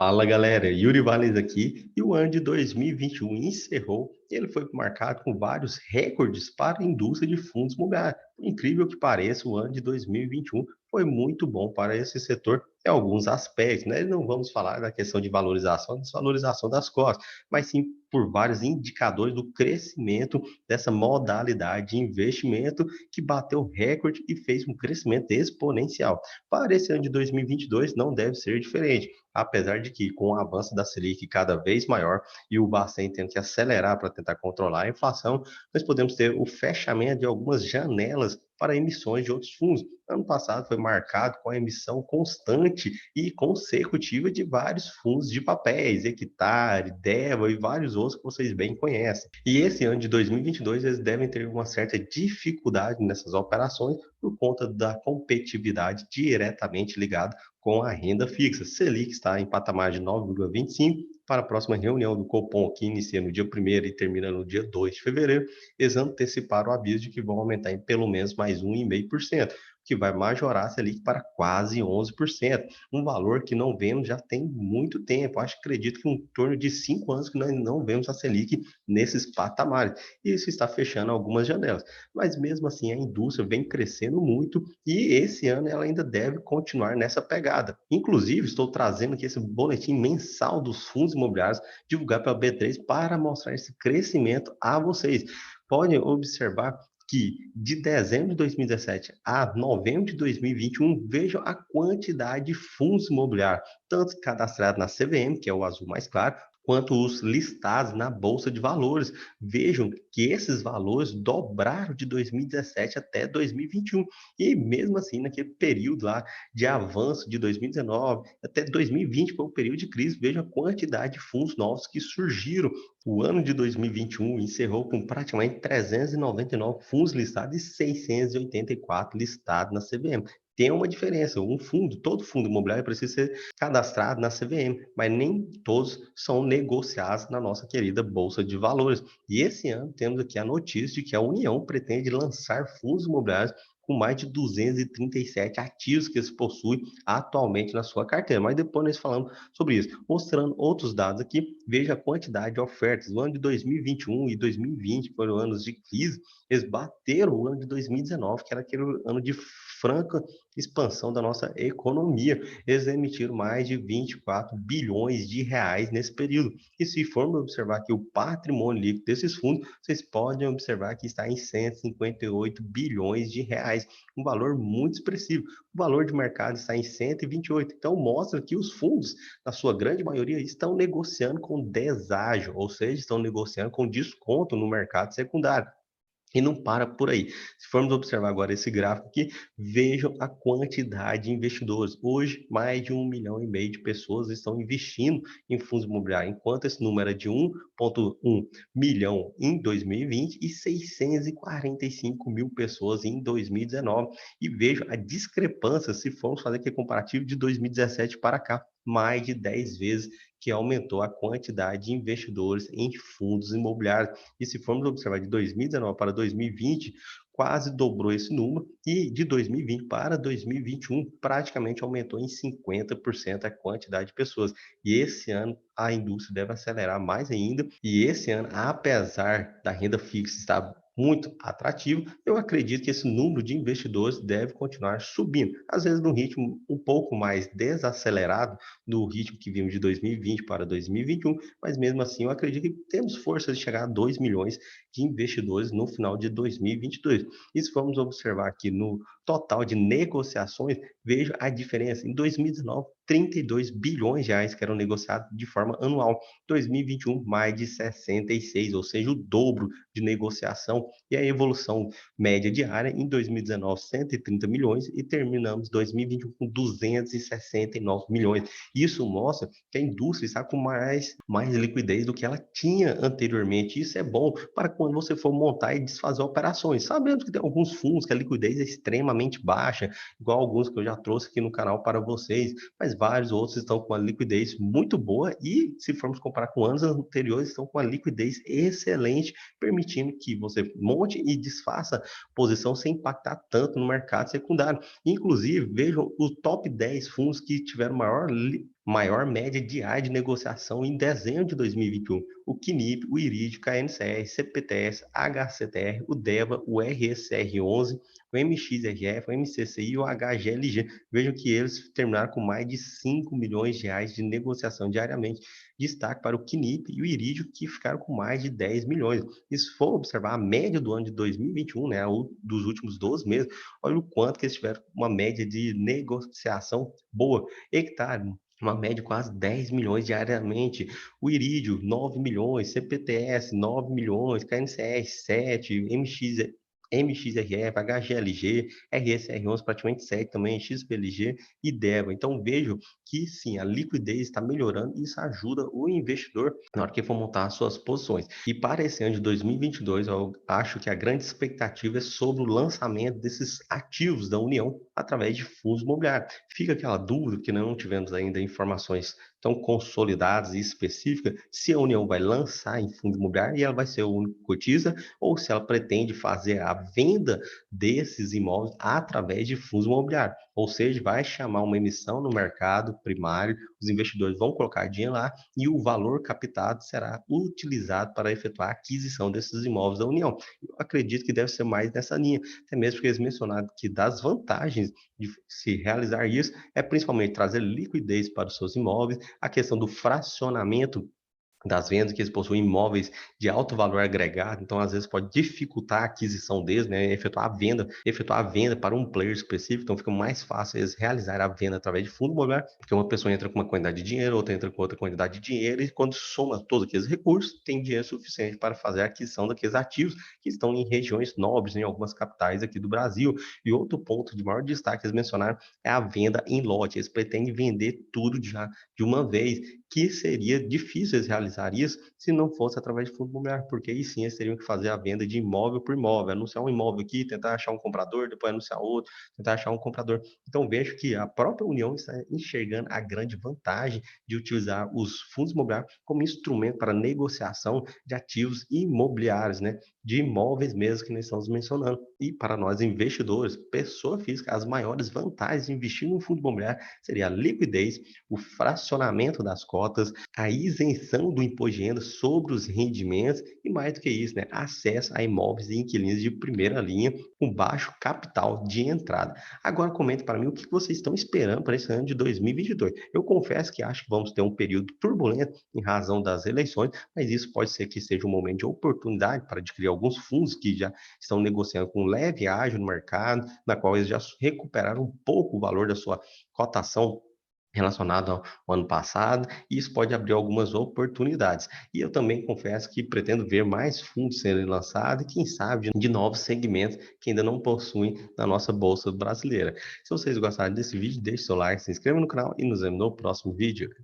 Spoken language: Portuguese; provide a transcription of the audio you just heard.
Fala galera, Yuri Valens aqui e o ano de 2021 encerrou e ele foi marcado com vários recordes para a indústria de fundos imobiliários. Por incrível que pareça, o ano de 2021 foi muito bom para esse setor em alguns aspectos, né? Não vamos falar da questão de valorização e desvalorização das cotas, mas sim por vários indicadores do crescimento dessa modalidade de investimento que bateu recorde e fez um crescimento exponencial. Para esse ano de 2022 não deve ser diferente, apesar de que com o avanço da Selic cada vez maior e o Bacen tendo que acelerar para tentar controlar a inflação, nós podemos ter o fechamento de algumas janelas para emissões de outros fundos. Ano passado foi marcado com a emissão constante e consecutiva de vários fundos de papéis, Equitare, Deva e vários outros que vocês bem conhecem. E esse ano de 2022 eles devem ter uma certa dificuldade nessas operações por conta da competitividade diretamente ligada com a renda fixa. Selic está em patamar de 9,25 para a próxima reunião do Copom, que inicia no dia 1º e termina no dia 2 de fevereiro. Eles anteciparam o aviso de que vão aumentar em pelo menos mais 1,5%, que vai majorar a Selic para quase 11%, um valor que não vemos já tem muito tempo. Acredito que em torno de 5 anos que nós não vemos a Selic nesses patamares. E isso está fechando algumas janelas. Mas mesmo assim, a indústria vem crescendo muito e esse ano ela ainda deve continuar nessa pegada. Inclusive, estou trazendo aqui esse boletim mensal dos fundos imobiliários divulgado pela B3 para mostrar esse crescimento a vocês. Podem observar que de dezembro de 2017 a novembro de 2021, vejam a quantidade de fundos imobiliários, tanto cadastrados na CVM, que é o azul mais claro, quanto os listados na Bolsa de Valores. Vejam que esses valores dobraram de 2017 até 2021. E mesmo assim, naquele período lá de avanço de 2019 até 2020, foi um período de crise, vejam a quantidade de fundos novos que surgiram. O ano de 2021 encerrou com praticamente 399 fundos listados e 684 listados na CVM. Tem uma diferença, um fundo, todo fundo imobiliário precisa ser cadastrado na CVM, mas nem todos são negociados na nossa querida Bolsa de Valores. E esse ano temos aqui a notícia de que a União pretende lançar fundos imobiliários com mais de 237 ativos que eles possuem atualmente na sua carteira. Mas depois nós falamos sobre isso. Mostrando outros dados aqui, veja a quantidade de ofertas. O ano de 2021 e 2020 foram anos de crise, eles bateram o ano de 2019, que era aquele ano de franca expansão da nossa economia. Eles emitiram mais de 24 bilhões de reais nesse período. E se formos observar aqui o patrimônio líquido desses fundos, vocês podem observar que está em 158 bilhões de reais, um valor muito expressivo. O valor de mercado está em 128. Então, mostra que os fundos, na sua grande maioria, estão negociando com deságio, ou seja, estão negociando com desconto no mercado secundário. E não para por aí. Se formos observar agora esse gráfico aqui, vejam a quantidade de investidores. Hoje, mais de 1,5 milhão de pessoas estão investindo em fundos imobiliários, enquanto esse número é de 1,1 milhão em 2020 e 645 mil pessoas em 2019. E vejam a discrepância, se formos fazer aqui comparativo de 2017 para cá, mais de 10 vezes que aumentou a quantidade de investidores em fundos imobiliários. E se formos observar de 2019 para 2020, quase dobrou esse número, e de 2020 para 2021 praticamente aumentou em 50% a quantidade de pessoas. E esse ano a indústria deve acelerar mais ainda, e esse ano, apesar da renda fixa estar muito atrativo, eu acredito que esse número de investidores deve continuar subindo, às vezes num ritmo um pouco mais desacelerado do ritmo que vimos de 2020 para 2021, mas mesmo assim eu acredito que temos força de chegar a 2 milhões de investidores no final de 2022. E se formos observar aqui no total de negociações, veja a diferença. Em 2019, 32 bilhões de reais que eram negociados de forma anual. 2021, mais de 66, ou seja, o dobro de negociação. E a evolução média diária, em 2019, 130 milhões e terminamos 2021 com 269 milhões. Isso mostra que a indústria está com mais liquidez do que ela tinha anteriormente. Isso é bom para quando você for montar e desfazer operações. Sabemos que tem alguns fundos que a liquidez é extremamente baixa, igual alguns que eu já trouxe aqui no canal para vocês, mas vários outros estão com uma liquidez muito boa e, se formos comparar com anos anteriores, estão com uma liquidez excelente, permitindo que você monte e desfaça posição sem impactar tanto no mercado secundário. Inclusive, vejam o top 10 fundos que tiveram maior média diária de negociação em dezembro de 2021. O QNIP, o IRID, o KNCR, CPTS, HCTR, o DEVA, o RSR11, o MXRF, o MCCI e o HGLG. Vejam que eles terminaram com mais de 5 milhões de reais de negociação diariamente. Destaque para o QNIP e o IRID, que ficaram com mais de 10 milhões. E se for observar a média do ano de 2021, né, dos últimos 12 meses, olha o quanto que eles tiveram uma média de negociação boa. Hectare, uma média de quase 10 milhões diariamente. O Irídio, 9 milhões. CPTS, 9 milhões. KNCR, 7. MXRF, HGLG, RSR11 praticamente 7 também, XPLG e DEVA. Então vejo que sim, a liquidez está melhorando e isso ajuda o investidor na hora que for montar as suas posições. E para esse ano de 2022, eu acho que a grande expectativa é sobre o lançamento desses ativos da União através de fundos imobiliários. Fica aquela dúvida que não tivemos ainda informações tão consolidadas e específicas se a União vai lançar em fundo imobiliário e ela vai ser o único cotista ou se ela pretende fazer a venda desses imóveis através de fundos imobiliários. Ou seja, vai chamar uma emissão no mercado primário, os investidores vão colocar dinheiro lá e o valor captado será utilizado para efetuar a aquisição desses imóveis da União. Eu acredito que deve ser mais nessa linha, até mesmo porque eles mencionaram que das vantagens de se realizar isso é principalmente trazer liquidez para os seus imóveis, a questão do fracionamento das vendas, que eles possuem imóveis de alto valor agregado, então às vezes pode dificultar a aquisição deles, né, efetuar a venda para um player específico, então fica mais fácil eles realizar a venda através de fundo imobiliário, porque uma pessoa entra com uma quantidade de dinheiro, outra entra com outra quantidade de dinheiro, e quando soma todos aqueles recursos, tem dinheiro suficiente para fazer a aquisição daqueles ativos que estão em regiões nobres, em algumas capitais aqui do Brasil. E outro ponto de maior destaque que eles mencionaram é a venda em lote, eles pretendem vender tudo já de uma vez, que seria difícil eles realizar isso se não fosse através de fundo imobiliário, porque aí sim eles teriam que fazer a venda de imóvel por imóvel, anunciar um imóvel aqui, tentar achar um comprador, depois anunciar outro, tentar achar um comprador. Então vejo que a própria União está enxergando a grande vantagem de utilizar os fundos imobiliários como instrumento para negociação de ativos imobiliários, né? De imóveis mesmo que nós estamos mencionando. E para nós investidores, pessoa física, as maiores vantagens de investir no fundo imobiliário seria a liquidez, o fracionamento das cotas, a isenção do imposto de renda sobre os rendimentos e mais do que isso, né, acesso a imóveis e inquilinos de primeira linha com baixo capital de entrada. Agora comente para mim o que vocês estão esperando para esse ano de 2022. Eu confesso que acho que vamos ter um período turbulento em razão das eleições, mas isso pode ser que seja um momento de oportunidade para adquirir alguns fundos que já estão negociando com leve ágio no mercado, na qual eles já recuperaram um pouco o valor da sua cotação relacionado ao ano passado, e isso pode abrir algumas oportunidades. E eu também confesso que pretendo ver mais fundos serem lançados e, quem sabe, de novos segmentos que ainda não possuem na nossa bolsa brasileira. Se vocês gostaram desse vídeo, deixe seu like, se inscreva no canal e nos vemos no próximo vídeo.